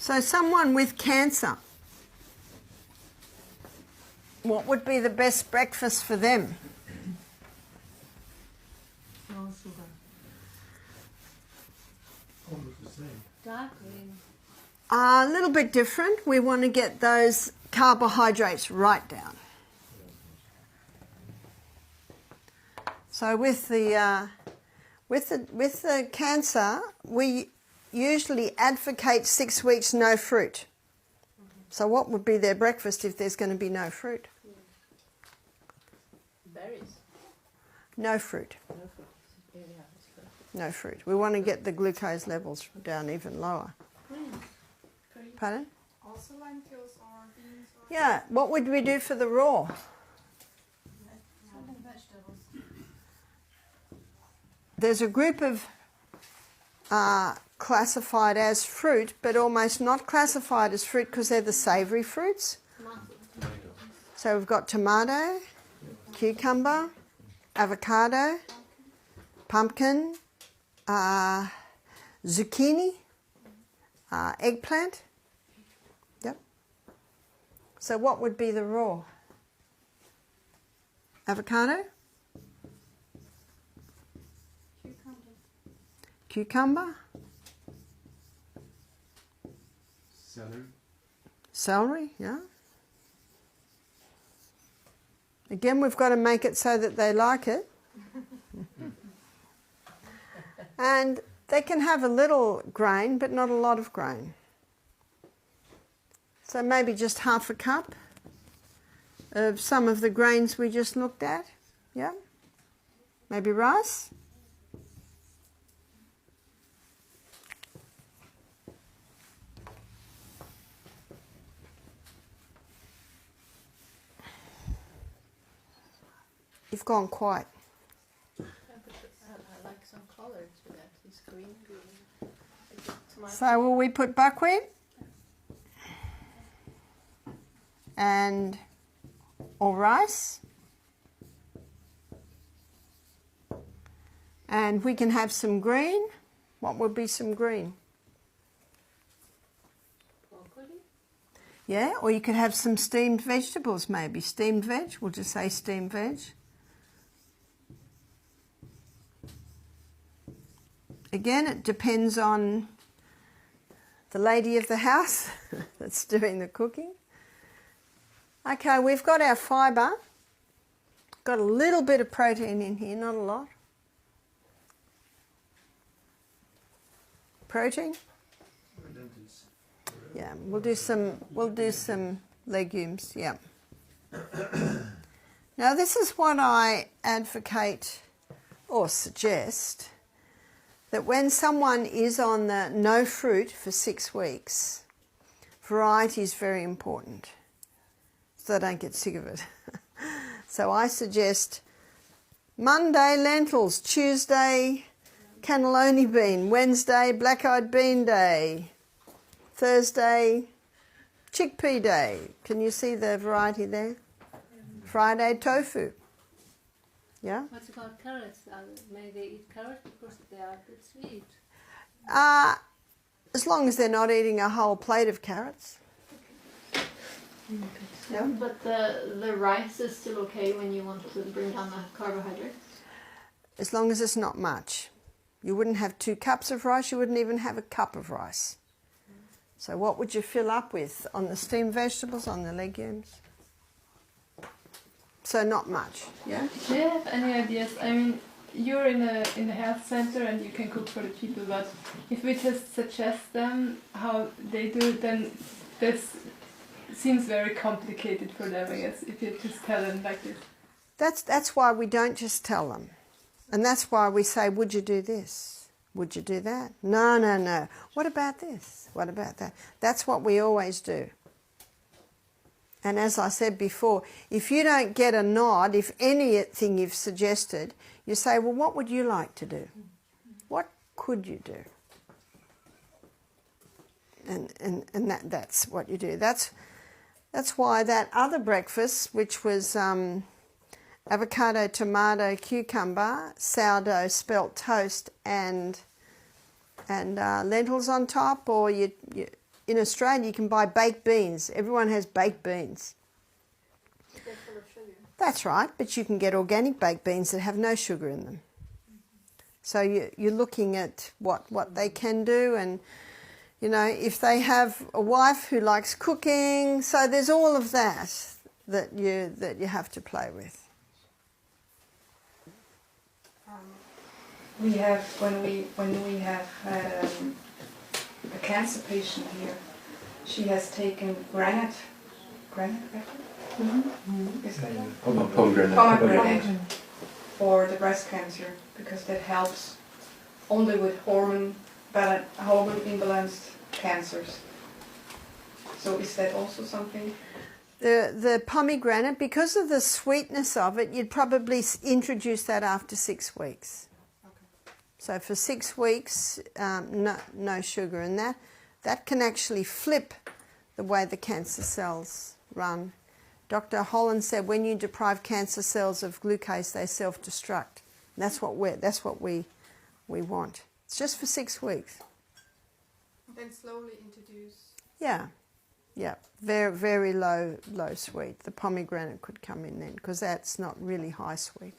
So someone with cancer, what would be the best breakfast for them? No sugar. Almost the same. Dark green. A little bit different. We want to get those carbohydrates right down. So with the cancer, we usually advocate 6 weeks no fruit. So what would be their breakfast if there's going to be no fruit? Berries. No fruit. No fruit. Yeah, that's good. No fruit. We want to get the glucose levels down even lower. Pardon? Also lentils or beans or Yeah. What would we do for the raw? something vegetables. There's a group of classified as fruit, but almost not classified as fruit because they're the savoury fruits. So we've got tomato, cucumber, avocado, pumpkin, zucchini, eggplant. Yep. So what would be the raw? Avocado, cucumber, Celery. celery, yeah. Again, we've got to make it so that they like it. And they can have a little grain, but not a lot of grain. So maybe just half a cup of some of the grains we just looked at. Yeah. Maybe rice. You've gone quiet. I like some color to that. It's green. Tomato. So will we put buckwheat and or rice, and we can have some green. What would be some green? Broccoli. Yeah, or you could have some steamed vegetables, maybe steamed veg. We'll just say steamed veg. Again, it depends on the lady of the house that's doing the cooking. Okay, we've got our fibre. Got a little bit of protein in here, not a lot. Protein? Lentils. Yeah, we'll do some legumes, yeah. Now this is what I advocate or suggest, that when someone is on the no fruit for 6 weeks, variety is very important, so they don't get sick of it. So I suggest Monday lentils, Tuesday cannelloni bean, Wednesday black-eyed bean day, Thursday chickpea day. Can you see the variety there? Friday tofu. Yeah? What about carrots? May they eat carrots because they are a bit sweet? As long as they're not eating a whole plate of carrots. Yeah. But the rice is still okay when you want to bring down the carbohydrates? As long as it's not much. You wouldn't have 2 cups of rice, you wouldn't even have a cup of rice. So what would you fill up with on the steamed vegetables, on the legumes? So not much, yeah? Do you have any ideas? I mean, you're in the health center and you can cook for the people, but if we just suggest them how they do it, then this seems very complicated for them, I guess, if you just tell them like this. That's why we don't just tell them. And that's why we say, would you do this? Would you do that? No, no, no. What about this? What about that? That's what we always do. And as I said before, if you don't get a nod, if anything you've suggested, you say, well, what would you like to do? What could you do? And that's what you do. That's why that other breakfast, which was avocado, tomato, cucumber, sourdough, spelt toast, and lentils on top, or in Australia you can buy baked beans. Everyone has baked beans. They're full of sugar. That's right, but you can get organic baked beans that have no sugar in them. So you're looking at what they can do, and you know, if they have a wife who likes cooking, so there's all of that you have to play with. We have when we have had a cancer patient here. She has taken granite is that it? Pomegranate for the breast cancer, because that helps only with hormone imbalanced cancers. So is that also something? The pomegranate, because of the sweetness of it, you'd probably introduce that after 6 weeks. Okay. So for 6 weeks, no sugar in that. That can actually flip the way the cancer cells run. Dr. Holland said when you deprive cancer cells of glucose, they self-destruct. That's what we want. It's just for 6 weeks. Then slowly introduce. Yeah. Very, very low sweet. The pomegranate could come in then, because that's not really high sweet.